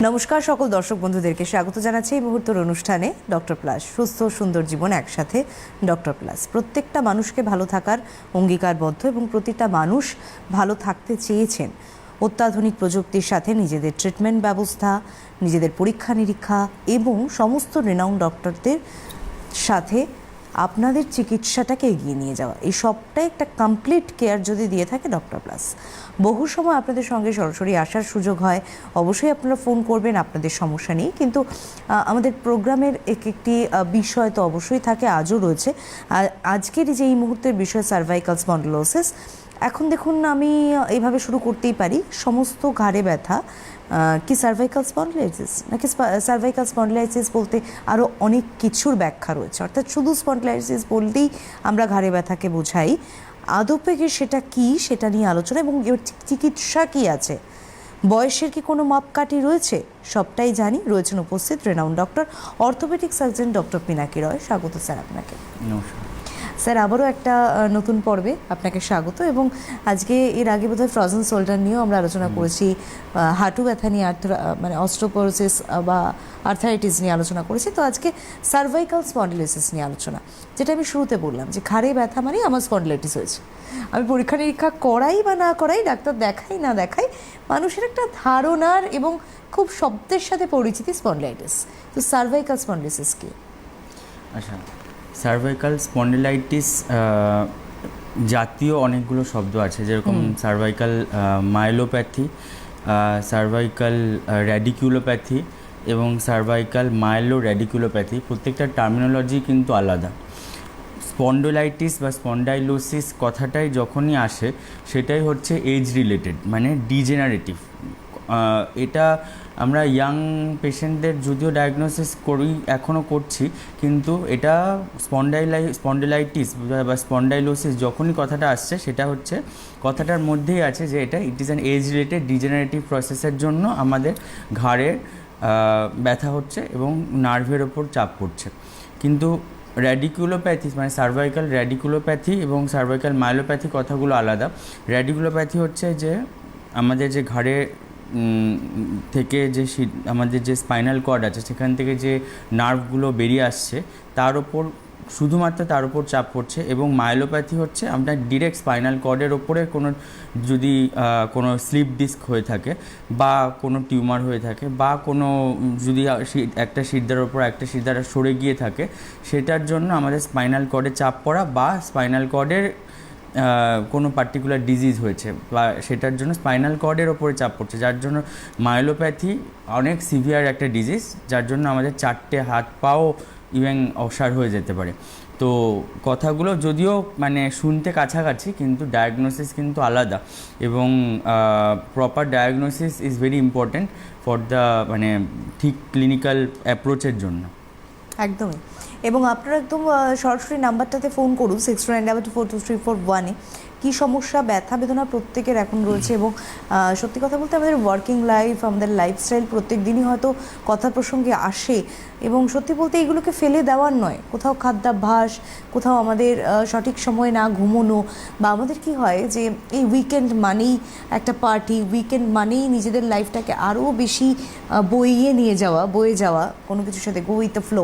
নমস্কার সকল দর্শক বন্ধুদেরকে স্বাগত জানাচ্ছি এই মুহূর্তের অনুষ্ঠানে ডক্টর প্লাস সুস্থ সুন্দর জীবন একসাথে ডক্টর প্লাস প্রত্যেকটা মানুষকে ভালো থাকার অঙ্গীকারবদ্ধ এবং প্রতিটা মানুষ ভালো থাকতে চেয়েছেন অত্যাধুনিক প্রযুক্তির সাথে নিজেদের ট্রিটমেন্ট ব্যবস্থা নিজেদের পরীক্ষা নিরীক্ষা এবং সমস্ত রেনাউন্ড ডক্টরদের সাথে আপনাদের চিকিৎসাটাকে এগিয়ে নিয়ে যাওয়া এই সবটাই একটা কমপ্লিট কেয়ার যদি দিয়ে থাকে ডক্টর প্লাস। বহু সময় আপনাদের সঙ্গে সরাসরি আসার সুযোগ হয়, অবশ্যই আপনারা ফোন করবেন আপনাদের সমস্যা নিয়ে, কিন্তু আমাদের প্রোগ্রামের একটি বিষয় তো অবশ্যই থাকে, আজও রয়েছে। আর আজকের যে এই মুহূর্তের বিষয় সার্ভাইকাল স্পন্ডিলোসিস। এখন দেখুন, আমি এইভাবে শুরু করতেই পারি, সমস্ত ঘাড়ে ব্যথা কি সার্ভাইকাল স্পন্ডিলাইটিস নাকি সার্ভাইকাল স্পন্ডিলাইটিস বলতে আরও অনেক কিছুর ব্যাখ্যা রয়েছে, অর্থাৎ শুধু স্পন্ডিলাইটিস বলতেই আমরা ঘাড়ে ব্যথাকে বোঝাই। আদপে কি সেটা কি সেটা নিয়ে আলোচনা এবং চিকিৎসা কি আছে, বয়সের কি কোনো মাপকাঠি রয়েছে, সবটাই জানি। রয়েছেন উপস্থিত renowned doctor orthopaedic surgeon doctor Pinaki Roy. স্বাগত স্যার আপনাকে। নমস্কার স্যার, আবারও একটা নতুন পর্বে আপনাকে স্বাগত। এবং আজকে এর আগে বোধহয় ফ্রোজেন শোল্ডার নিয়েও আমরা আলোচনা করেছি, হাঁটু ব্যথা নিয়ে মানে অস্টিওপোরোসিস বা আর্থারাইটিস নিয়ে আলোচনা করেছি। তো আজকে সার্ভাইকাল স্পন্ডিলোসিস নিয়ে আলোচনা, যেটা আমি শুরুতে বললাম যে ঘাড়ে ব্যথা মানে আমার স্পন্ডিলাইটিস হয়েছে। আমি পরীক্ষা নিরীক্ষা করাই বা না করাই, ডাক্তার দেখাই না দেখাই, মানুষের একটা ধারণার এবং খুব শব্দের সাথে পরিচিতি স্পন্ডিলাইটিস। তো সার্ভাইকাল স্পন্ডিলোসিস কি? আচ্ছা, সার্ভাইকাল স্পন্ডিলাইটিস জাতীয় অনেকগুলো শব্দ আছে, যেরকম সার্ভাইকাল মাইলোপ্যাথি, সার্ভাইকাল র্যাডিকুলোপ্যাথি এবং সার্ভাইকাল মাইলো র্যাডিকুলোপ্যাথি। প্রত্যেকটা টার্মিনোলজি কিন্তু আলাদা। স্পন্ডিলাইটিস বা স্পন্ডাইলোসিস কথাটাই যখনই আসে সেটাই হচ্ছে এজ রিলেটেড, মানে ডিজেনারেটিভ। এটা আমরা ইয়াং পেশেন্টদের যদিও ডায়াগনোসিস করি, এখনও করছি, কিন্তু এটা স্পন্ডিলাইটিস বা স্পন্ডাইলোসিস যখনই কথাটা আসছে সেটা হচ্ছে কথাটার মধ্যেই আছে যে এটা it is an age related degenerative প্রসেসের জন্য আমাদের ঘাড়ের ব্যথা হচ্ছে এবং নার্ভের ওপর চাপ পড়ছে। কিন্তু র্যাডিকুলোপ্যাথি মানে সার্ভাইকাল র্যাডিকুলোপ্যাথি এবং সার্ভাইকাল মাইলোপ্যাথি কথাগুলো আলাদা। র্যাডিকুলোপ্যাথি হচ্ছে যে আমাদের যে ঘাড়ে থেকে যে আমাদের যে স্পাইনাল কর্ড আছে সেখান থেকে যে নার্ভগুলো বেরিয়ে আসছে তার ওপর, শুধুমাত্র তার উপর চাপ পড়ছে। এবং মাইলোপ্যাথি হচ্ছে আমরা ডিরেক্ট স্পাইনাল কর্ডের ওপরে কোনো যদি কোনো স্লিপ ডিস্ক হয়ে থাকে বা কোনো টিউমার হয়ে থাকে বা কোনো যদি একটা শিরদার ওপর একটা শিরদার সরে গিয়ে থাকে, সেটার জন্য আমাদের স্পাইনাল কর্ডে চাপ পড়া বা স্পাইনাল কর্ডের কোনো পার্টিকুলার ডিজিজ হয়েছে বা সেটার জন্য স্পাইনাল কর্ডের ওপরে চাপ পড়ছে, যার জন্য মাইলোপ্যাথি অনেক সিভিয়ার একটা ডিজিজ, যার জন্য আমাদের চারটে হাত পাও ইভেন অসাড় হয়ে যেতে পারে। তো কথাগুলো যদিও মানে শুনতে কাছাকাছি, কিন্তু ডায়াগনোসিস কিন্তু আলাদা এবং proper diagnosis is very important for the মানে ঠিক ক্লিনিক্যাল অ্যাপ্রোচের জন্য। একদমই। এবং আপনারা একদম সরাসরি নাম্বারটাতে ফোন করুন 6292422341-এ। কী সমস্যা, ব্যথা বেদনা প্রত্যেকের এখন রয়েছে। এবং সত্যি কথা বলতে আমাদের ওয়ার্কিং লাইফ, আমাদের লাইফস্টাইল প্রত্যেক দিনই হয়তো কথা প্রসঙ্গে আসে, এবং সত্যি বলতে এগুলোকে ফেলে দেওয়ার নয়। কোথাও খাদ্যাভ্যাস, কোথাও আমাদের সঠিক সময়ে না ঘুমোনো, বা আমাদের কি হয় যে এই উইকেন্ড মানেই একটা পার্টি, উইকেন্ড মানেই নিজেদের লাইফটাকে আরও বেশি বয়ে যাওয়া কোনো কিছুর সাথে, গো উইথ দ্য ফ্লো।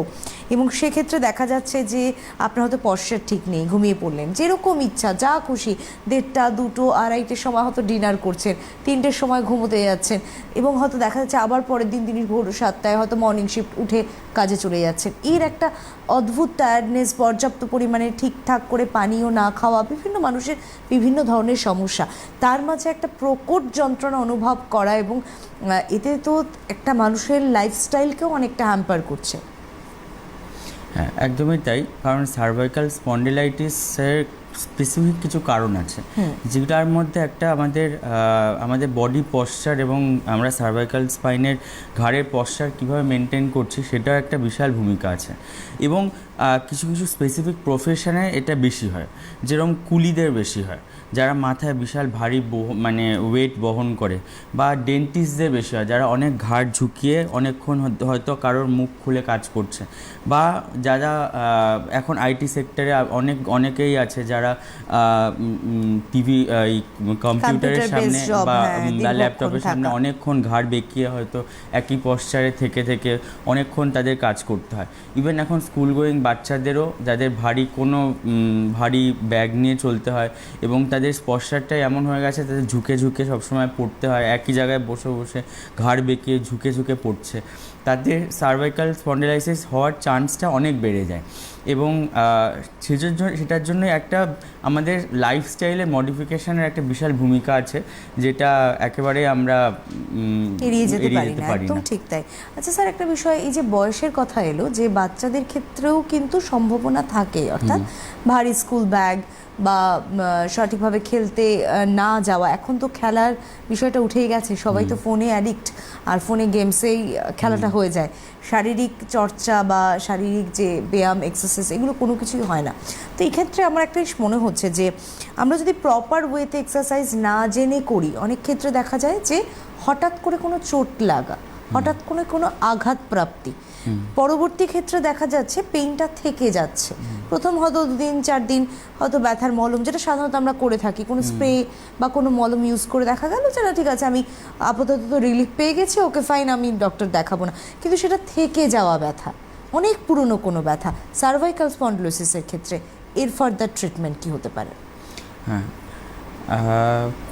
এবং সেক্ষেত্রে দেখা যাচ্ছে যে আপনার হয়তো পশ্চার ঠিক নেই, ঘুমিয়ে পড়লেন, যেরকম ইচ্ছা যা খুশি, 1:30, 2টো, 2:30-র সময় হয়তো ডিনার করছেন, 3টের সময় ঘুমোতে যাচ্ছেন, এবং হয়তো দেখা যাচ্ছে আবার পরের দিনই ভোর 7টায় হয়তো মর্নিং শিফট উঠে কাজে চলে যাচ্ছেন। এর একটা অদ্ভুত টায়ার্ডনেস, পর্যাপ্ত পরিমাণে ঠিকঠাক করে পানীয় না খাওয়া, বিভিন্ন মানুষের বিভিন্ন ধরনের সমস্যা, তার মাঝে একটা প্রকট যন্ত্রণা অনুভব করা, এবং এতে তো একটা মানুষের লাইফস্টাইলকেও অনেকটা হ্যাম্পার করছে। হ্যাঁ, একদমই তাই। কারণ সার্ভাইকাল স্পন্ডিলাইটিসের স্পেসিফিক কিছু কারণ আছে, যেটার মধ্যে একটা আমাদের বডি পশ্চার এবং আমরা সার্ভাইকাল স্পাইনের ঘাড়ের পশ্চার কীভাবে মেনটেন করছি সেটার একটা বিশাল ভূমিকা আছে। এবং কিছু কিছু স্পেসিফিক প্রফেশনে এটা বেশি হয়, যেরকম কুলিদের বেশি হয়। যারা মাথায় বিশাল ভারী মানে ওয়েট বহন করে, বা ডেন্টিস্টদের বেশি হয় যারা অনেক ঘাড় ঝুঁকিয়ে অনেকক্ষণ হয়তো কারোর মুখ খুলে কাজ করছে, বা যারা এখন আইটি সেক্টরে অনেকেই আছে যারা টিভি কম্পিউটারের সামনে বা ল্যাপটপের সামনে অনেকক্ষণ ঘাড় বেঁকিয়ে হয়তো একই পশ্চারে থেকে থেকে অনেকক্ষণ তাদের কাজ করতে হয়। ইভেন এখন স্কুল গোয়িং বাচ্চাদেরও যাদের ভারী ব্যাগ নিয়ে চলতে হয় এবং তাদের পশ্চারটাই এমন হয়ে গেছে তাদের ঝুঁকে ঝুঁকে সবসময় পড়তে হয়, একই জায়গায় বসে বসে ঘাড় বেঁকিয়ে ঝুঁকে ঝুঁকে পড়ছে, তাদের সার্ভাইকাল স্পন্ডিলাইসিস হওয়ার চান্সটা অনেক বেড়ে যায়। এবং সেটার জন্য একটা আমাদের লাইফস্টাইলের মডিফিকেশনের একটা বিশাল ভূমিকা আছে, যেটা একেবারে আমরা এড়িয়ে যেতে পারি না। একদম ঠিক তাই। আচ্ছা স্যার, একটা বিষয়, এই যে বয়সের কথা এলো, যে বাচ্চাদের ক্ষেত্রেও কিন্তু সম্ভাবনা থাকে, অর্থাৎ ভারী স্কুল ব্যাগ বা সঠিকভাবে খেলতে না যাওয়া। এখন তো খেলার বিষয়টা উঠেই গেছে, সবাই তো ফোনে অ্যাডিক্ট, আর ফোনে গেমসেই খেলাটা হয়ে যায়। শারীরিক চর্চা বা শারীরিক যে ব্যায়াম, এক্সারসাইজ, এগুলো কোনো কিছুই হয় না। তো এই ক্ষেত্রে আমার একটা মনে হচ্ছে যে আমরা যদি প্রপার ওয়েতে এক্সারসাইজ না জেনে করি, অনেক ক্ষেত্রে দেখা যায় যে হঠাৎ করে কোনো চোট লাগা, হঠাৎ করে কোনো আঘাত প্রাপ্তি, পরবর্তী ক্ষেত্রে দেখা যাচ্ছে পেইনটা থেকে যাচ্ছে। প্রথম হয়তো 2-4 দিন হয়তো ব্যথার মলম, যেটা সাধারণত আমরা করে থাকি, কোনো স্প্রে বা কোনো মলম ইউজ করে দেখা গেল যে না ঠিক আছে, আমি আপাতত রিলিফ পেয়ে গেছি, ওকে ফাইন, আমি ডক্টর দেখাবো না। কিন্তু সেটা থেকে যাওয়া ব্যথা, অনেক পুরনো কোনো ব্যথা, সার্ভাইকাল স্পন্ডিলোসিসের ক্ষেত্রে এর ফার্দার ট্রিটমেন্ট কী হতে পারে? হ্যাঁ,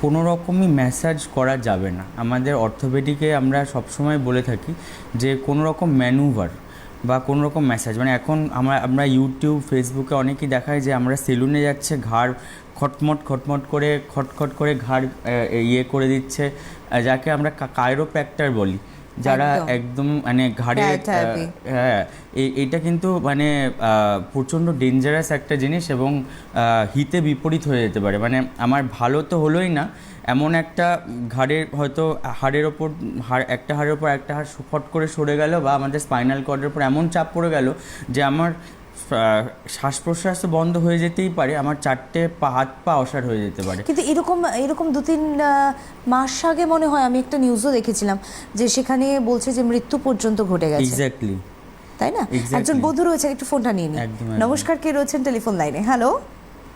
কোনো রকমই ম্যাসাজ করা যাবে না। আমাদের অর্থোপেডিকে আমরা সবসময় বলে থাকি যে কোনো রকম ম্যানুভার বা কোনো রকম ম্যাসাজ, মানে এখন আমরা ইউটিউব, ফেসবুকে অনেকেই দেখায় যে আমরা সেলুনে যাচ্ছে, ঘাড় খটমট করে খটখট করে ঘাড় করে দিচ্ছে, যাকে আমরা কাইরোপ্র্যাক্টর বলি, যারা একদম মানে ঘাড়ে, হ্যাঁ, এইটা কিন্তু মানে প্রচণ্ড ডেঞ্জারাস একটা জিনিস এবং হিতে বিপরীত হয়ে যেতে পারে। মানে আমার ভালো তো হলোই না, এমন একটা ঘাড়ের হয়তো হাড়ের ওপর একটা হাড়ের ওপর একটা হাড় ফট করে সরে গেল, বা আমাদের স্পাইনাল কর্ডের উপর এমন চাপ পড়ে গেল যে আমার শ্বাস প্রশ্বাস তো বন্ধ হয়ে যেতেই পারে, আমার 4টে হাত পা অসাড় হয়ে যেতে পারে। কিন্তু এরকম 2-3 মাস আগে মনে হয় আমি একটা নিউজও দেখেছিলাম যে সেখানে বলছে যে মৃত্যু পর্যন্ত ঘটে গেছে। এক্স্যাক্টলি, তাই না? একজন বন্ধু রয়েছেন, একটু ফোনটা নিয়ে নিই। নমস্কার, কে রয়েছেন টেলিফোন লাইনে? হ্যালো।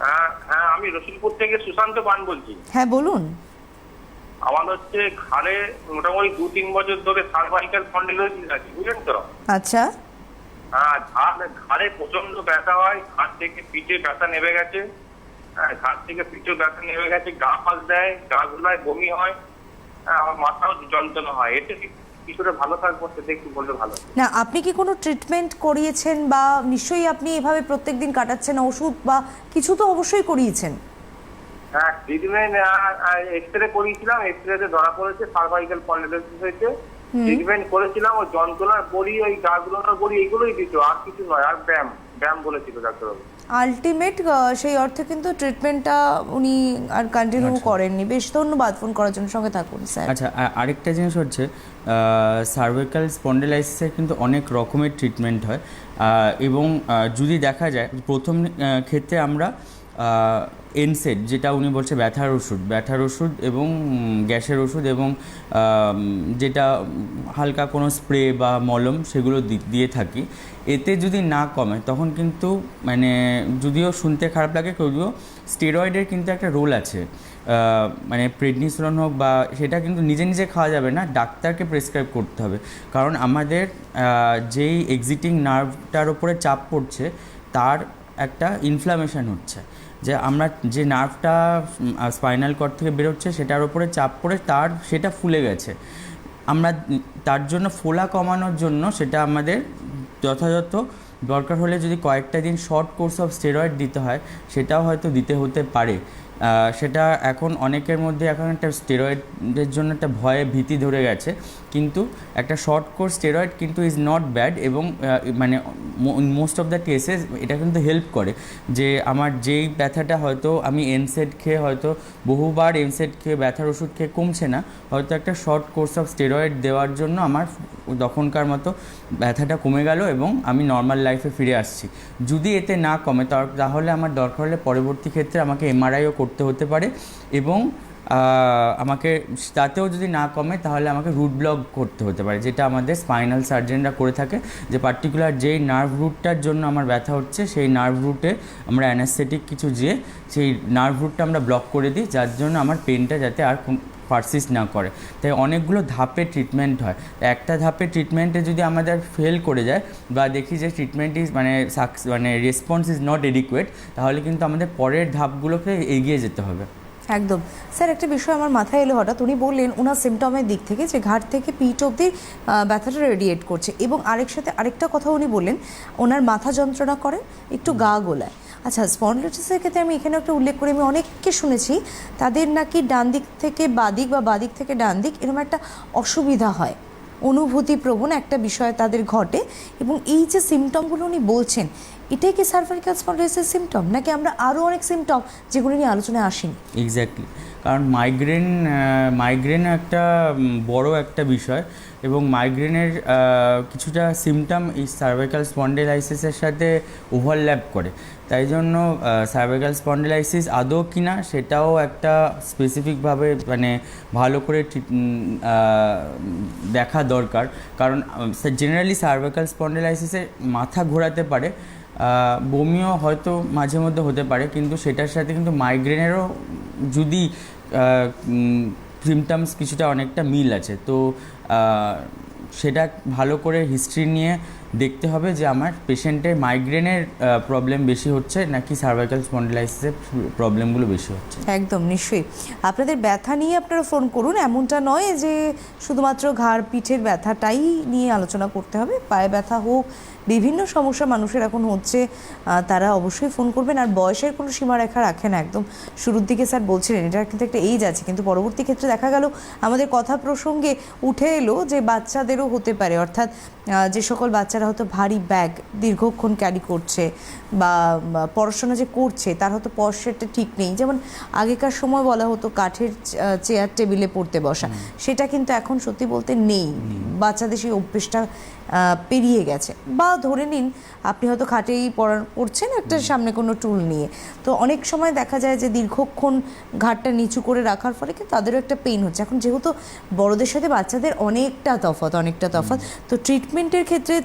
হ্যাঁ, আমি রসুলপুর থেকে সুশান্ত পান বলছি। হ্যাঁ বলুন। আমার হচ্ছে ঘাড়ে মোটামুটি 2-3 বছর ধরে সার্ভাইকাল স্পন্ডিলোসিস আছে, বুঝলেন তো? আচ্ছা। হ্যাঁ, ঘাড়ে প্রচন্ড ব্যথা হয়, ঘাড় থেকে পিঠে ব্যথা নেমে গেছে। হ্যাঁ, ঘাড় থেকে পিঠে ব্যথা নেমে গেছে, গা ফাঁস দেয়, গা গুলায় বমি হয়, হ্যাঁ, আমার মাথাও যন্ত্রণা হয়। এটা কিছুটা ভালো থাকবো, সেটা একটু বললে ভালো। না, আপনি কি কোনো ট্রিটমেন্ট করিয়েছেন, বা নিশ্চয়ই আপনি এভাবে প্রত্যেকদিন কাটাচ্ছেন, ওষুধ বা কিছু তো অবশ্যই করিয়েছেন? হ্যাঁ, ট্রিটমেন্ট এক্সরে করিয়েছিলাম, এক্সরেতে ধরা পড়েছে সার্ভাইকাল স্পন্ডিলোসিস হয়েছে। ট্রিটমেন্ট করেছিলাম, ও যন্ত্রণার বড়ি, ওই গা গুলোর বড়ি, এগুলোই দিত, আর কিছু নয়। আর ব্যায়াম বলেছিল ডাক্তারবাবু। আলটিমেট সেই অর্থে কিন্তু ট্রিটমেন্টটা উনি আর কন্টিনিউ করেননি। বেশ, ধন্যবাদ ফোন করার জন্য, সঙ্গে থাকুন স্যার। আচ্ছা, আরেকটা জিনিস হচ্ছে সার্ভাইকাল স্পন্ডিলাইসিসের কিন্তু অনেক রকমের ট্রিটমেন্ট হয়, এবং যদি দেখা যায় প্রথম ক্ষেত্রে আমরা এনসেড, যেটা উনি বলছে ব্যথার ওষুধ এবং গ্যাসের ওষুধ, এবং যেটা হালকা কোনো স্প্রে বা মলম, সেগুলো দিয়ে থাকি। এতে যদি না কমে তখন কিন্তু মানে, যদিও শুনতে খারাপ লাগে, যদিও স্টেরয়েডের কিন্তু একটা রোল আছে, মানে প্রেডনিসোলন হোক বা, সেটা কিন্তু নিজে নিজে খাওয়া যাবে না, ডাক্তারকে প্রেসক্রাইব করতে হবে। কারণ আমাদের যেই এক্সিটিং নার্ভটার উপরে চাপ পড়ছে, তার একটা ইনফ্লামেশন হচ্ছে, যে আমরা যে নার্ভটা স্পাইনাল কর্ড থেকে বেরোচ্ছে সেটার উপরে চাপ পড়ে সেটা ফুলে গেছে। আমরা তার জন্য ফোলা কমানোর জন্য সেটা আমাদের যথাযথ দরকার হলে যদি কয়েকটা দিন শর্ট কোর্স অফ স্টেরয়েড দিতে হয়, সেটাও হয়তো দিতে হতে পারে। সেটা এখন অনেকের মধ্যে এখন একটা স্টেরয়েডের জন্য একটা ভীতি ধরে গেছে, কিন্তু একটা শর্ট কোর্স স্টেরয়েড কিন্তু ইজ নট ব্যাড, এবং মানে মোস্ট অফ দ্য কেসেস এটা কিন্তু হেল্প করে। যে আমার যেই ব্যথাটা হয়তো আমি এনসেড খেয়ে, হয়তো বহুবার এনসেড খেয়ে ব্যথার ওষুধ খেয়ে কমছে না, হয়তো একটা শর্ট কোর্স অফ স্টেরয়েড দেওয়ার জন্য আমার তখনকার মতো ব্যথাটা কমে গেল এবং আমি নর্মাল লাইফে ফিরে আসছি। যদি এতে না কমে তাহলে আমার দরকার হলে পরবর্তী ক্ষেত্রে আমাকে এমআরআইও করতে হতে পারে, এবং আমাকে তাতেও যদি না কমে তাহলে আমাকে রুট ব্লক করতে হতে পারে, যেটা আমাদের স্পাইনাল সার্জনরা করে থাকে, যে পার্টিকুলার যেই নার্ভ রুটটার জন্য আমার ব্যথা হচ্ছে সেই নার্ভ রুটে আমরা অ্যানাস্থেটিক কিছু দিয়ে সেই নার্ভ রুটটা আমরা ব্লক করে দিই, যার জন্য আমার পেনটা যাতে আর পারসিস্ট না করে। তাই অনেকগুলো ধাপে ট্রিটমেন্ট হয়। একটা ধাপে ট্রিটমেন্টে যদি আমাদের ফেল করে যায় বা দেখি যে ট্রিটমেন্ট ইজ মানে রেসপন্স ইজ নট এডিকুয়েট, তাহলে কিন্তু আমাদের পরের ধাপগুলোকে এগিয়ে যেতে হবে। একদম স্যার, একটা বিষয় আমার মাথায় এলো হঠাৎ, উনি বললেন ওনার সিমটমের দিক থেকে যে ঘাট থেকে পিঠ অবধি ব্যথাটা রেডিয়েট করছে, এবং আরেকটা কথা উনি বললেন ওনার মাথা যন্ত্রণা করে, একটু গা গোলায়। আচ্ছা, স্পন্ডিলোলিসিসের ক্ষেত্রে আমি এখানে একটা উল্লেখ করি, আমি অনেককে শুনেছি তাদের নাকি ডান দিক থেকে বাদিক বা বাদিক থেকে ডান দিক এরকম একটা অসুবিধা হয়, অনুভূতিপ্রবণ একটা বিষয় তাদের ঘটে, এবং এই যে সিমটমগুলো উনি বলছেন এটাই কি সার্ভাইকাল স্পন্ডিলোলিসিসের সিমটম, নাকি আমরা আরও অনেক সিমটম যেগুলো নিয়ে আলোচনায় আসেনি? এক্স্যাক্টলি, কারণ মাইগ্রেন একটা বড় একটা বিষয়, এবং মাইগ্রেনের কিছুটা সিমটম এই সার্ভাইকাল স্পন্ডিলাইসিসের সাথে ওভারল্যাপ করে। তাই জন্য সার্ভাইকাল স্পন্ডিলাইসিস আদৌ কিনা সেটাও একটা স্পেসিফিকভাবে মানে ভালো করে দেখা দরকার, কারণ জেনারেলি সার্ভাইকাল স্পন্ডিলাইসিসে মাথা ঘোরাতে পারে, বমিও হয়তো মাঝে মধ্যে হতে পারে, কিন্তু সেটার সাথে কিন্তু মাইগ্রেনেরও যদি সিমটমস কিছুটা অনেকটা মিল আছে। তো সেটা ভালো করে হিস্ট্রি নিয়ে দেখতে হবে যে আমার পেশেন্টের মাইগ্রেনের প্রবলেম বেশি হচ্ছে নাকি সার্ভাইকাল স্পন্ডিলাইসিসের প্রবলেমগুলো বেশি হচ্ছে। একদম, নিশ্চয়ই আপনাদের ব্যথা নিয়ে আপনারা ফোন করুন, এমনটা নয় যে শুধুমাত্র ঘাড় পিঠের ব্যথাটাই নিয়ে আলোচনা করতে হবে, পায়ে ব্যথা হোক, বিভিন্ন সমস্যা মানুষের এখন হচ্ছে, তারা অবশ্যই ফোন করবেন। আর বয়সের কোনো সীমারেখা রাখে না, একদম শুরুর দিকে স্যার বলছিলেন এটার কিন্তু একটা এইজ আছে, কিন্তু পরবর্তী ক্ষেত্রে দেখা গেল আমাদের কথা প্রসঙ্গে উঠে এলো যে বাচ্চাদেরও হতে পারে, অর্থাৎ যে সকল বাচ্চারা হয়তো ভারী ব্যাগ দীর্ঘক্ষণ ক্যারি করছে বা পড়াশোনা যে করছে তার হয়তো পশ্চারটা ঠিক নেই, যেমন আগেকার সময় বলা হতো কাঠের চেয়ার টেবিলে পড়তে বসা, সেটা কিন্তু এখন সত্যি বলতে নেই, বাচ্চাদের সেই অভ্যেসটা পেরিয়ে গেছে। বা ধরে নিন আপনি হয়তো খাটেই পড়ছেন একটা সামনে কোনো টুল নিয়ে, তো অনেক সময় দেখা যায় যে দীর্ঘক্ষণ ঘাটটা নিচু করে রাখার ফলে কিন্তু তাদেরও একটা পেইন হচ্ছে। এখন যেহেতু বড়দের সাথে বাচ্চাদের অনেকটা তফাৎ, তো ট্রিটমেন্টের ক্ষেত্রে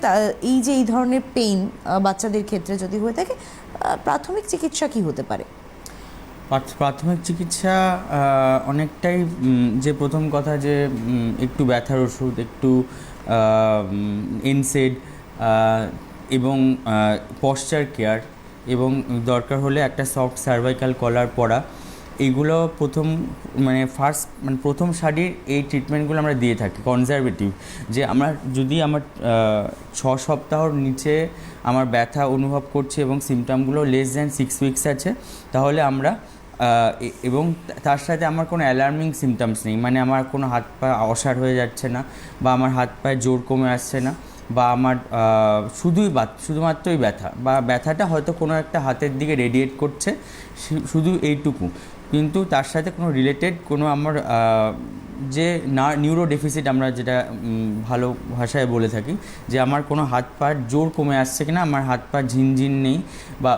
এই যে এই ধরনের পেইন বাচ্চাদের ক্ষেত্রে যদি হয়ে থাকে, প্রাথমিক চিকিৎসা কি হতে পারে? প্রাথমিক চিকিৎসা অনেকটাই যে প্রথম কথা যে একটু ব্যথার ওষুধ, একটু এনসেড এবং পশ্চার কেয়ার, এবং দরকার হলে একটা সফট সার্ভাইকাল কলার পরা, এইগুলো প্রথম সারির এই ট্রিটমেন্টগুলো আমরা দিয়ে থাকি কনজারভেটিভ। যে যদি আমার 6 সপ্তাহর নিচে আমার ব্যথা অনুভব করছে এবং সিমটমগুলো লেস দ্যান 6 উইকস আছে, তাহলে আমরা এবং তার সাথে আমার কোনো অ্যালার্মিং সিমটমস নেই, মানে আমার কোনো হাত পা অসাড় হয়ে যাচ্ছে না, বা আমার হাত পায়ে জোর কমে আসছে না, বা আমার শুধুমাত্রই ব্যথা, বা ব্যথাটা হয়তো কোনো একটা হাতের দিকে রেডিয়েট করছে, শুধু এইটুকু, কিন্তু তার সাথে কোনো রিলেটেড কোনো আমার যে নিউরো ডেফিসিট আমরা যেটা ভালো ভাষায় বলে থাকি, যে আমার কোনো হাত পার জোর কমে আসছে কিনা, আমার হাত পা ঝিনঝিন নেই বা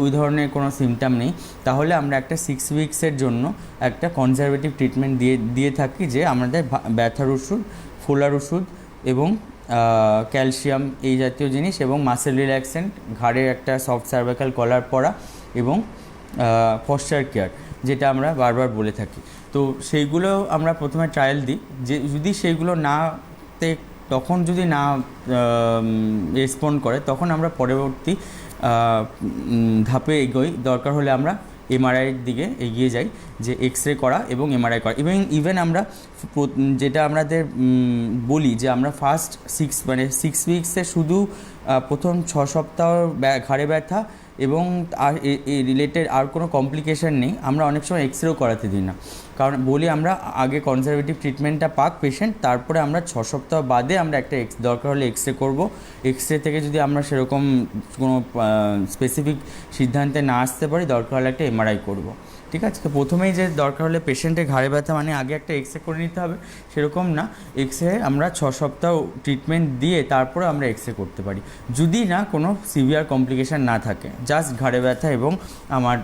ওই ধরনের কোনো সিমটম নেই, তাহলে আমরা একটা 6 উইকসের জন্য একটা কনজারভেটিভ ট্রিটমেন্ট দিয়ে থাকি, যে আমাদের ব্যথার ওষুধ, ফোলার ওষুধ এবং ক্যালসিয়াম এই জাতীয় জিনিস, এবং মাসেল রিল্যাক্সেন্ট, ঘাড়ের একটা সফট সার্ভাইকাল কলার পরা, এবং পশ্চার কেয়ার, যেটা আমরা বারবার বলে থাকি। তো সেইগুলো আমরা প্রথমে ট্রায়াল দিই, যে যদি সেইগুলো তখন যদি না রেসপন্ড করে, তখন আমরা পরবর্তী ধাপে এগোই, দরকার হলে আমরা এমআরআইয়ের দিকে এগিয়ে যাই, যে এক্স-রে করা এবং এমআরআই করা। ইভেন আমরা যেটা আমাদের বলি যে আমরা ফার্স্ট 6 উইকসে শুধু প্রথম 6 সপ্তাহ ঘাড়ে ব্যথা এবং আর রিলেটেড আর কোনো কমপ্লিকেশান নেই, আমরা অনেক সময় এক্স-রেও করাতে দিই না, কারণ বলি আমরা আগে কনজারভেটিভ ট্রিটমেন্টটা পাক পেশেন্ট, তারপরে আমরা 6 সপ্তাহ বাদে আমরা একটা দরকার হলে এক্স-রে করবো। এক্স-রে থেকে যদি আমরা সেরকম কোনো স্পেসিফিক সিদ্ধান্তে না আসতে পারি, দরকার হলে একটা এমআরআই করবো। ঠিক আছে, তো প্রথমেই যে দরকার হলে পেশেন্টের ঘাড়ে ব্যথা মানে আগে একটা এক্সরে করে নিতে হবে, সেরকম না। এক্সরে আমরা 6 সপ্তাহ ট্রিটমেন্ট দিয়ে তারপরে আমরা এক্সরে করতে পারি, যদি না কোনো সিভিয়ার কমপ্লিকেশান না থাকে, জাস্ট ঘাড়ে ব্যথা এবং আমার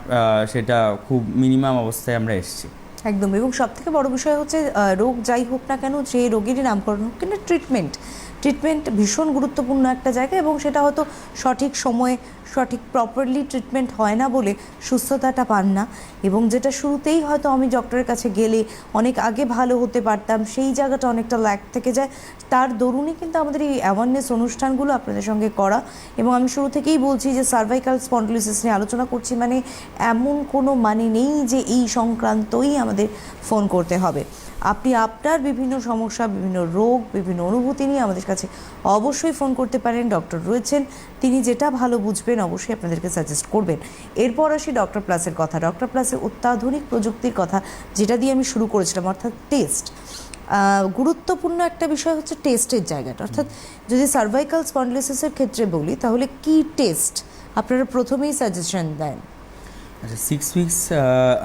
সেটা খুব মিনিমাম অবস্থায় আমরা এসেছি। একদম। এবং সবথেকে বড় বিষয় হচ্ছে রোগ যাই হোক না কেন, যে রোগেরই নামকরণ হোক, কিন্তু ট্রিটমেন্ট ভীষণ গুরুত্বপূর্ণ একটা জায়গা, এবং সেটা হয়তো সঠিক সময়ে সঠিক প্রপারলি ট্রিটমেন্ট হয় না বলে সুস্থতাটা পান না। এবং যেটা শুরুতেই হয়তো আমি ডক্টরের কাছে গেলে অনেক আগে ভালো হতে পারতাম, সেই জায়গাটা অনেকটা ল্যাক থেকে যায়। তার দরুনই কিন্তু আমাদের এই অ্যাওয়ারনেস অনুষ্ঠানগুলো আপনাদের সঙ্গে করা। এবং আমি শুরু থেকেই বলছি যে সার্ভাইকাল স্পন্ডিলোসিস নিয়ে আলোচনা করছি, মানে এমন কোনো মানে নেই যে এই সংক্রান্তই আমাদের ফোন করতে হবে। আপনি আপনার বিভিন্ন সমস্যা, বিভিন্ন রোগ, বিভিন্ন অনুভূতি নিয়ে আমাদের কাছে অবশ্যই ফোন করতে পারেন। ডক্টর রয়েছেন, তিনি যেটা ভালো বুঝবেন অবশ্যই আপনাদেরকে সাজেস্ট করবেন। এরপর আসি ডক্টর প্লাসের কথা। ডক্টর প্লাসের অত্যাধুনিক প্রযুক্তির কথা, যেটা দিয়ে আমি শুরু করেছিলাম, অর্থাৎ টেস্ট। গুরুত্বপূর্ণ একটা বিষয় হচ্ছে টেস্টের জায়গাটা। অর্থাৎ যদি সার্ভাইকাল স্পন্ডিলোসিসের ক্ষেত্রে বলি, তাহলে কি টেস্ট আপনারা প্রথমেই সাজেশন দেন? আচ্ছা, 6 উইকস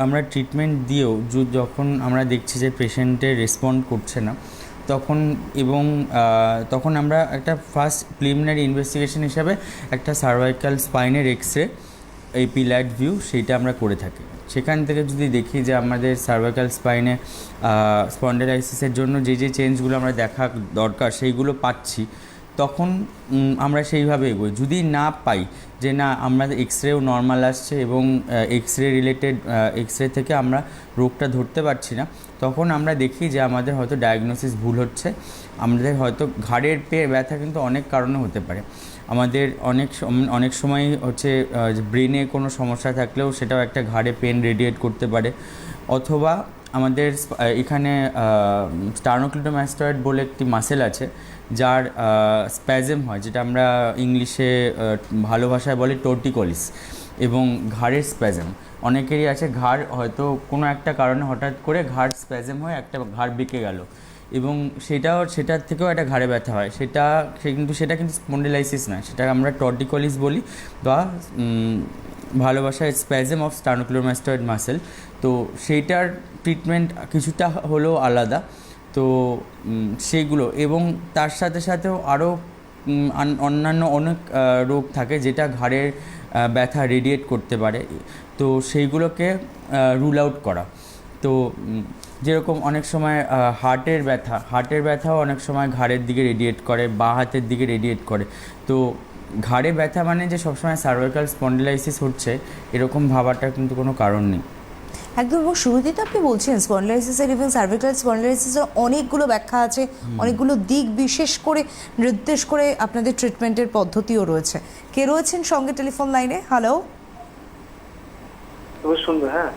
আমরা ট্রিটমেন্ট দিয়েও যখন আমরা দেখছি যে পেশেন্টের রেসপন্ড করছে না, তখন আমরা একটা ফার্স্ট প্রিলিমিনারি ইনভেস্টিগেশন হিসাবে একটা সার্ভাইকাল স্পাইনের এক্সরে, এই পিল্যাট ভিউ, সেইটা আমরা করে থাকি। সেখান থেকে যদি দেখি যে আমাদের সার্ভাইকাল স্পাইনে স্পন্ডিলাইসিসের জন্য যে চেঞ্জগুলো আমরা দেখা দরকার সেইগুলো পাচ্ছি, তখন আমরা সেইভাবে এগোই। যদি না পাই যে না, আমরা এক্সরেও নর্মাল আসছে এবং এক্সরে রিলেটেড এক্সরে থেকে আমরা রোগটা ধরতে পারছি না, তখন আমরা দেখি যে আমাদের হয়তো ডায়াগনোসিস ভুল হচ্ছে। আমাদের হয়তো ঘাড়ের ব্যথা কিন্তু অনেক কারণে হতে পারে। আমাদের অনেক সময় হচ্ছে ব্রেনে কোনো সমস্যা থাকলেও সেটাও একটা ঘাড়ে পেন রেডিয়েট করতে পারে। অথবা আমাদের এখানে স্টার্নোক্লিটোমাস্টয়েড বলে একটি মাসেল আছে, যার স্প্যাজম হয়, যেটা আমরা ইংলিশে ভালো ভাষায় বলে টোর্টিকোলিস, এবং ঘাড়ের স্প্যাজম অনেকেরই আছে। ঘাড় হয়তো কোনো একটা কারণে হঠাৎ করে ঘাড় স্প্যাজম হয়ে একটা ঘাড় বেঁকে গেল, এবং সেটার থেকেও একটা ঘাড়ে ব্যথা হয়। সেটা কিন্তু স্পন্ডিলাইসিস না, সেটা আমরা টর্টিকোলিস বলি, বা ভালোবাসায় স্প্যাজম অফ স্টার্নোক্লিটোমাস্টয়েড মাসেল। তো সেইটার ট্রিটমেন্ট কিছুটা হলেও আলাদা। তো সেইগুলো, এবং তার সাথে সাথেও আরও অন্যান্য অনেক রোগ থাকে যেটা ঘাড়ের ব্যথা রেডিয়েট করতে পারে, তো সেইগুলোকে রুল আউট করা। তো যেরকম অনেক সময় হার্টের ব্যথাও অনেক সময় ঘাড়ের দিকে রেডিয়েট করে, বাঁ হাতের দিকে রেডিয়েট করে। তো ঘাড়ে ব্যথা মানে যে সবসময় সার্ভাইকাল স্পন্ডিলাইসিস হচ্ছে এরকম ভাবাটা কিন্তু কোনো কারণ নেই। একদম। এবং শুরুতেই তো আপনি বলছেন স্পন্ডিলাইসিসের এবং সার্ভাইকাল স্পন্ডিলাইসিসের অনেকগুলো ব্যাখ্যা আছে, অনেকগুলো দিক বিশেষ করে নির্দেশ করে আপনাদের ট্রিটমেন্টের পদ্ধতিও রয়েছে। কে রয়েছেন সঙ্গে টেলিফোন লাইনে? হ্যালো, হ্যাঁ,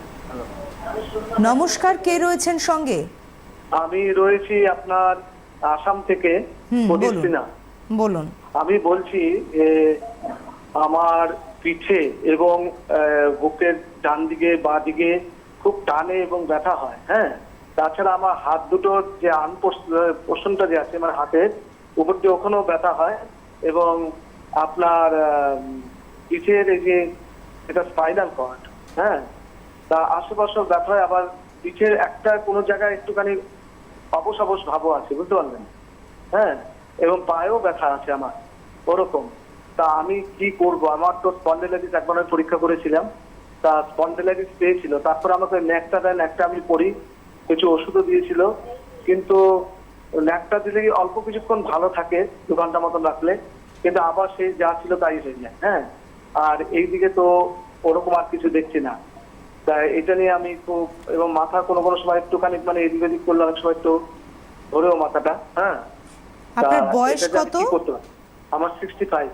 নমস্কার, কে রয়েছেন সঙ্গে? আমি রয়েছি আপনার আসাম থেকে। বলুন। আমি বলছি যে আমার পিঠে এবং বুকের ডান দিকে বাঁ দিকে খুব টানে এবং ব্যথা হয়। হ্যাঁ, তাছাড়া আমার হাত দুটোর যে পোষণটা যে আছে আমার হাতের উপর দিয়ে, ওখানেও ব্যথা হয়। এবং আপনার পিঠের এই যে এটা স্পাইনাল কর্ড, হ্যাঁ, তা আশেপাশেও ব্যথা হয়। আবার পিঠের একটা কোনো জায়গায় একটুখানি অবশ ভাবও আছে, বুঝতে পারলেন? হ্যাঁ, এবং পায়েও ব্যথা আছে আমার ওরকম। তা আমি কি করব? আমার তো স্পন্ডিলাইটিস একবার আমি পরীক্ষা করেছিলাম, তা স্পন্ডিলাইটিস পেয়েছিল। তারপর আমাকে ন্যাকটা দেন, একটা আমি পড়ি, কিছু ওষুধও দিয়েছিল, কিন্তু ন্যাকটা দিলে অল্প কিছুক্ষণ ভালো থাকে, 2 ঘন্টা মতন রাখলে, কিন্তু আবার সেই যা ছিল তাই হয়ে যায়। হ্যাঁ, আর এইদিকে তো ওরকম আর কিছু দেখছি না। তাই এটা নিয়ে আমি খুব, এবং মাথা কোনো সময় একটুখানি মানে এদিক ওদিক করলে অনেক সময় একটু ধরেও মাথাটা। হ্যাঁ, আপনার বয়স কত? আমার 65।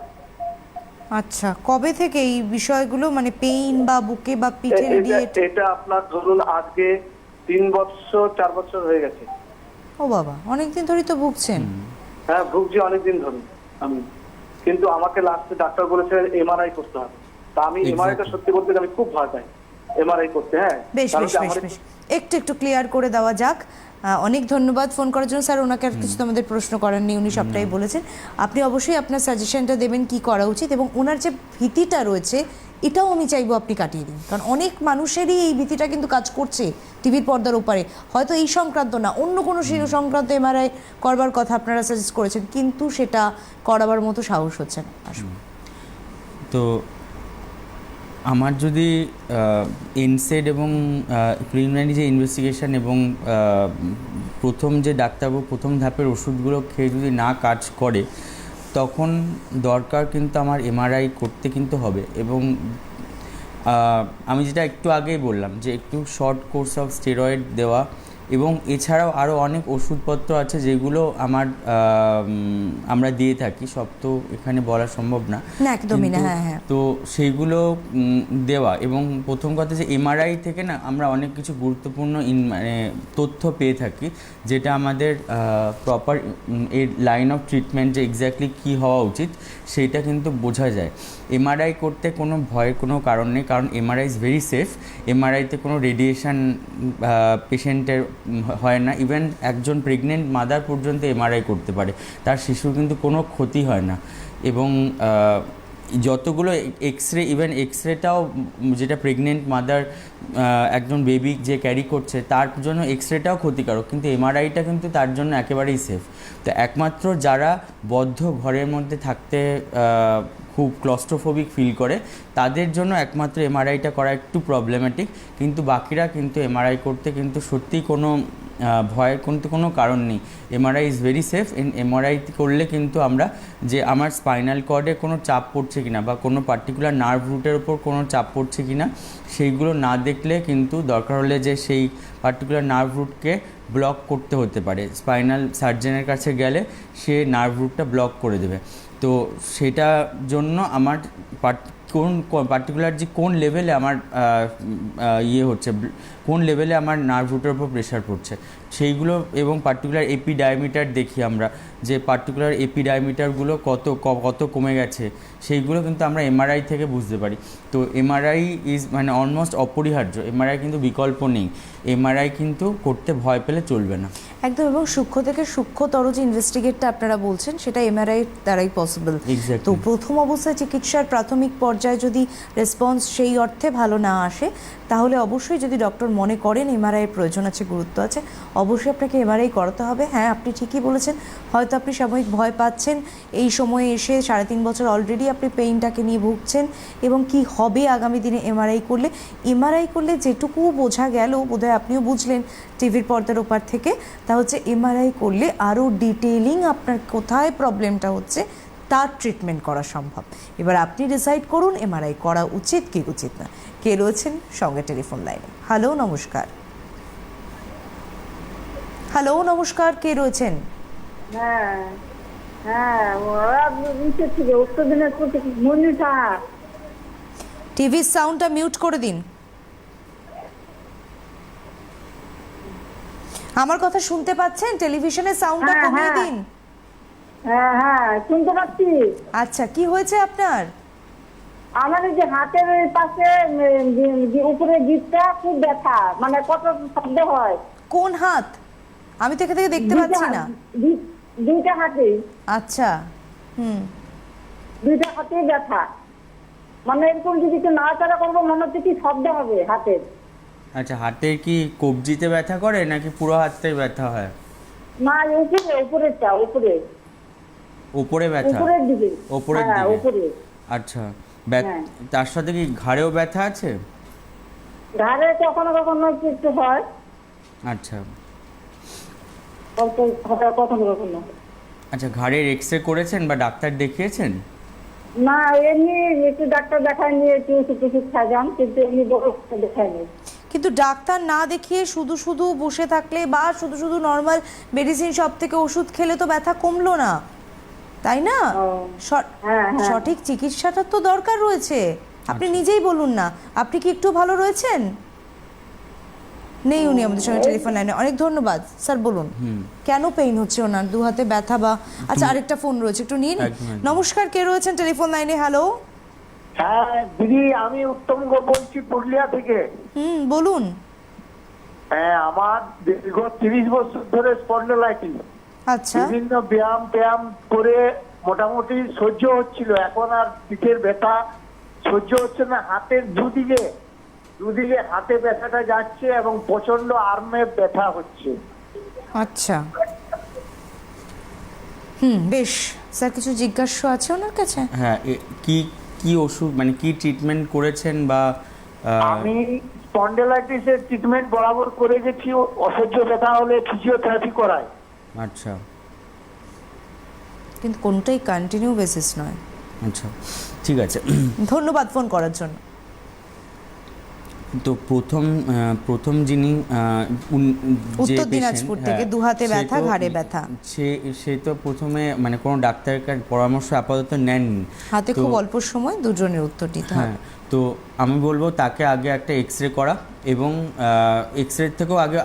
আচ্ছা, কবে থেকে এই বিষয়গুলো, মানে পেইন বা বুকে বা পিঠে রেডিয়েট? এটা আপনার ধরুন আজকে 3 বছর 4 বছর হয়ে গেছে। ও বাবা, অনেকদিন ধরেই তো ভুগছেন। হ্যাঁ, ভুগছি অনেকদিন ধরে আমি, কিন্তু আমাকে লাস্টে ডাক্তার বলেছে এমআরআই করতে হবে। তা আমি এমআরআইটা সত্যি বলতে আমি খুব ভয় পাই এমআরআই করতে। হ্যাঁ, বেশ, একটু ক্লিয়ার করে দেওয়া যাক। অনেক ধন্যবাদ ফোন করার জন্য স্যার। ওনাকে আর কিছু তো আমাদের প্রশ্ন করার নেই, উনি সবটাই বলেছেন। আপনি অবশ্যই আপনার সাজেশনটা দেবেন কি করা উচিত, এবং ওনার যে ভীতিটা রয়েছে এটাও আমি চাইবো আপনি কাটিয়ে দিন, কারণ অনেক মানুষেরই এই ভীতিটা কিন্তু কাজ করছে টিভির পর্দার ওপারে। হয়তো এই সংক্রান্ত না, অন্য কোনো সংক্রান্ত এমআরআই করবার কথা আপনারা সাজেস্ট করেছেন, কিন্তু সেটা করাবার মতো সাহস হচ্ছে না। আসুন। তো আমার যদি এনসেড এবং প্রিলিমিনারি যে ইনভেস্টিগেশন এবং প্রথম যে ডাক্তারবাবু প্রথম ধাপের ওষুধগুলো খেয়ে যদি না কাজ করে, তখন দরকার কিন্তু আমার এমআরআই করতে কিন্তু হবে। এবং আমি যেটা একটু আগেই বললাম যে একটু শর্ট কোর্স অফ স্টেরয়েড দেওয়া, এবং এছাড়াও আরও অনেক ওষুধপত্র আছে যেগুলো আমরা দিয়ে থাকি, সব তো এখানে বলা সম্ভব না, একদমই না। কিন্তু হ্যাঁ হ্যাঁ, তো সেইগুলো দেওয়া। এবং প্রথম কথা যে এমআরআই থেকে না আমরা অনেক কিছু গুরুত্বপূর্ণ মানে তথ্য পেয়ে থাকি, যেটা আমাদের প্রপার এর লাইন অফ ট্রিটমেন্ট যে এক্স্যাক্টলি কী হওয়া উচিত সেইটা কিন্তু বোঝা যায়। এমআরআই করতে কোনো ভয়ের কোনো কারণ নেই, কারণ এমআরআই ইজ ভেরি সেফ। এমআরআইতে কোনো রেডিয়েশন পেশেন্টের হয় না। ইভেন একজন প্রেগনেন্ট মাদার পর্যন্ত এমআরআই করতে পারে, তার শিশুর কিন্তু কোনো ক্ষতি হয় না। এবং যতগুলো এক্সরে, ইভেন এক্সরেটাও যেটা প্রেগনেন্ট মাদার একজন বেবি যে ক্যারি করছে তার জন্য এক্সরেটাও ক্ষতিকারক, কিন্তু এমআরআইটা কিন্তু তার জন্য একেবারেই সেফ। তো একমাত্র যারা বদ্ধ ঘরের মধ্যে থাকতে খুব ক্লস্ট্রোফোবিক ফিল করে তাদের জন্য একমাত্র এমআরআইটা করা একটু প্রবলেম্যাটিক, কিন্তু বাকিরা কিন্তু এমআরআই করতে কিন্তু সত্যিই কোনো ভয়ের কিন্তু কোনো কারণ নেই। MRI is very safe. MRI করলে কিন্তু আমরা যে আমার স্পাইনাল কর্ডে কোনো চাপ পড়ছে কিনা বা কোনো পার্টিকুলার নার্ভ রুটের ওপর কোনো চাপ পড়ছে কিনা সেইগুলো না দেখলে কিন্তু দরকার হলে যে সেই পার্টিকুলার নার্ভ রুটকে ব্লক করতে হতে পারে, স্পাইনাল সার্জনের কাছে গেলে সে নার্ভ রুটটা ব্লক করে দেবে। তো সেটার জন্য আমার কোন পার্টিকুলার যে কোন লেভেলে আমার হচ্ছে, কোন লেভেলে আমার নার্ভ রুটের উপর প্রেশার পড়ছে সেইগুলো, এবং পার্টিকুলার এপি ডায়ামিটার দেখি আমরা যে পার্টিকুলার এপি ডায়ামিটারগুলো কত কমে গেছে, সেইগুলো কিন্তু আমরা এমআরআই থেকে বুঝতে পারি। তো এমআরআই ইজ মানে অলমোস্ট অপরিহার্য, এমআরআই কিন্তু বিকল্প নেই, এমআরআই কিন্তু করতে ভয় পেলে চলবে না একদম। এবং সূক্ষ্ম থেকে সূক্ষ্মতর যে ইনভেস্টিগেটটা আপনারা বলছেন সেটা এমআরআই দ্বারাই পসিবল। তো প্রথম অবস্থায় চিকিৎসার প্রাথমিক পর্যায়ে যদি রেসপন্স সেই অর্থে ভালো না আসে, তাহলে অবশ্যই যদি ডক্টর মনে করেন এমআরআইয়ের প্রয়োজন আছে, গুরুত্ব আছে, অবশ্যই আপনাকে এমআরআই করাতে হবে। হ্যাঁ, আপনি ঠিকই বলেছেন, হয়তো আপনি সাময়িক ভয় পাচ্ছেন, এই সময়ে এসে 3.5 বছর অলরেডি আপনি পেইনটাকে নিয়ে ভুগছেন, এবং কি হবে আগামী দিনে এমআরআই করলে যেটুকু বোঝা গেল, বোধহয় আপনিও বুঝলেন টিভির পর্দার ওপার থেকে, তা হচ্ছে এমআরআই করলে আরও ডিটেইলিং আপনার কোথায় প্রবলেমটা হচ্ছে তার ট্রিটমেন্ট করা সম্ভব। এবার আপনি ডিসাইড করুন এমআরআই করা উচিত কি উচিত না। কে রয়েছেন সঙ্গে টেলিফোন লাইনে? হ্যালো, নমস্কার। হ্যালো, নমস্কার, কে রয়েছেন? হ্যাঁ হ্যাঁ, ওরা নিচের থেকে উত্তর দিনাজপুর থেকে মনিষা। টিভির সাউন্ডটা মিউট করে দিন। আমার কথা শুনতে পাচ্ছেন? টেলিভিশনের সাউন্ডটা হ্যাঁ, কমিয়ে হ্যাঁ। দিন। হ্যাঁ হ্যাঁ, শুনতে পাচ্ছি। আচ্ছা, কি হয়েছে আপনার? আমার এই যে হাতের ওই পাশে উপরে গিটটা খুব ব্যথা, মানে কত শব্দ হয়। কোন হাত? আমি তো এখান থেকে দেখতে পাচ্ছি না। দুইটা হাতে। আচ্ছা, দুইটা হাতে ব্যথা, মানে এরকম যদি একটু নাড়াচাড়া করবো মনে হচ্ছে কি শব্দ হবে হাতের। আচ্ছা, হাতের কি কবজিতে ব্যথা করে নাকি পুরো হাতটাই ব্যথা হয়? না, উপরেরটা, উপরে ব্যথা? উপরের দিকে। উপরের হ্যাঁ, দিকে। উপরে। আচ্ছা, হ্যাঁ। তার সাথে কি ঘাড়েও ব্যথা আছে? ঘাড়ে কখনো কখনো একটু হয়। আচ্ছা কখনো কখনো। আচ্ছা, ঘাড়ের এক্সরে করেছেন বা ডাক্তার দেখিয়েছেন? না, এমনি একটু ডাক্তার দেখায়নি, একটু ওষুধ খাইলাম, কিন্তু এমনি বড় দেখায়নি। কিন্তু ডাক্তার না দেখিয়ে শুধু শুধু বসে থাকলে বা শুধু শুধু নর্মাল মেডিসিন শপ থেকে ওষুধ খেলে তো ব্যথা কমলো না, তাই না? সঠিক চিকিৎসাটার তো দরকার রয়েছে। আপনি নিজেই বলুন না, আপনি কি একটু ভালো রয়েছেন? নেই উনি আমাদের সঙ্গে টেলিফোন লাইনে। অনেক ধন্যবাদ স্যার, বলুন কেন পেইন হচ্ছে ওনার? দু হাতে ব্যথা বা? আচ্ছা, আরেকটা ফোন রয়েছে, একটু নিন। নমস্কার, কে রয়েছেন টেলিফোন লাইনে? হ্যালো। হ্যাঁ দিদি, আমি উত্তম বলছি পুরুলিয়া থেকে। বলুন। হ্যাঁ, আমার দীর্ঘ 30 বছর ধরে স্পন্ডলাইটিস। আচ্ছা। বিভিন্ন ব্যায়াম করে মোটামুটি সহ্য হচ্ছিল, এখন আর পিঠের ব্যথা সহ্য হচ্ছে না, হাতের দুদিকে হাতে ব্যথাটা যাচ্ছে এবং প্রচন্ড আর্মে ব্যথা হচ্ছে। আচ্ছা, বেশ স্যার, কিছু জিজ্ঞাসা আছে ওনার কাছে? হ্যাঁ, কি কি ওষুধ মানে কি ট্রিটমেন্ট করেছেন বা আমি স্পন্ডেলাইটিসের ট্রিটমেন্ট বরাবর করে গেছি, অসহ্য ব্যথা হলে ফিজিওথেরাপি করাই। আচ্ছা কিন্তু কোনটাই কন্টিনিউ বেসিস নয়। আচ্ছা, ঠিক আছে। ধন্যবাদ ফোন করার জন্য। তো প্রথম যিনি যে উত্তর দিনাজপুর patient, থেকে হ্যাঁ, দু হাতে সে ব্যথা, তো- ঘাড়ে ব্যথা। সে তো প্রথমে মানে কোনো ডাক্তারের পরামর্শ আপাতত নেননি। হাতে তো- খুব অল্প সময় দুজনের উত্তর দিতে হ্যাঁ, হবে। তো আমি বলবো তাকে আগে একটা এক্সরে করা, এবং এক্সরে থেকেও আগে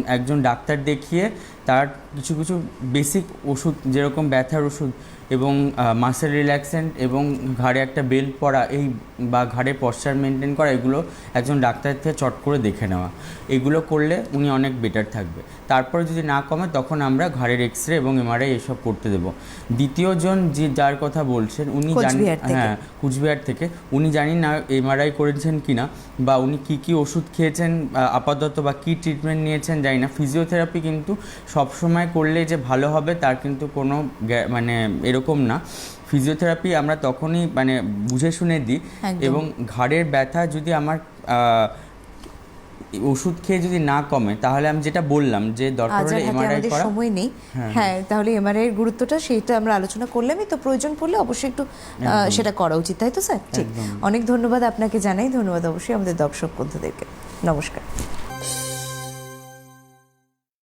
একজন ডাক্তার দেখিয়ে তার কিছু কিছু বেসিক ওষুধ, যেরকম ব্যথার ওষুধ এবং মাসেল রিল্যাক্সেন্ট এবং ঘাড়ে একটা বেল্ট পরা, এই বা ঘাড়ে পশ্চার মেনটেন করা, এগুলো একজন ডাক্তার থেকে চট করে দেখে নেওয়া, এগুলো করলে উনি অনেক বেটার থাকবে। তারপরে যদি না কমে তখন আমরা ঘাড়ের এক্সরে এবং এমআরআই এসব করতে দেবো। দ্বিতীয়জন যার কথা বলছেন উনি কোচবিহার থেকে। হ্যাঁ, কুচবিহার থেকে, উনি জানি না এমআরআই করেছেন কিনা বা উনি কি কি ওষুধ খেয়েছেন আপাতত বা কি ট্রিটমেন্ট নিয়েছেন জানি না। ফিজিওথেরাপি কিন্তু সবসময় করলে যে ভালো হবে তার কিন্তু কোনো মানে এরকম না। ফিজিওথেরাপি আমরা তখনই মানে বুঝে শুনে দিই। একদম। এবং ঘাড়ের ব্যথা যদি আমার ওষুধ খেয়ে যদি না কমে, তাহলে আমি যেটা বললাম যে দরকার আজ হলে আর হাতে এমআরআই আমাদের করা। সময় নেই। হ্যাঁ, তাহলে এমআরআই এর গুরুত্বটা সেইটা আমরা আলোচনা করলামই, তো প্রয়োজন পড়লে অবশ্যই একটু সেটা করা উচিত, তাই তো স্যার? ঠিক, অনেক ধন্যবাদ আপনাকে জানাই। ধন্যবাদ অবশ্যই আমাদের দর্শক বন্ধুদেরকে। নমস্কার।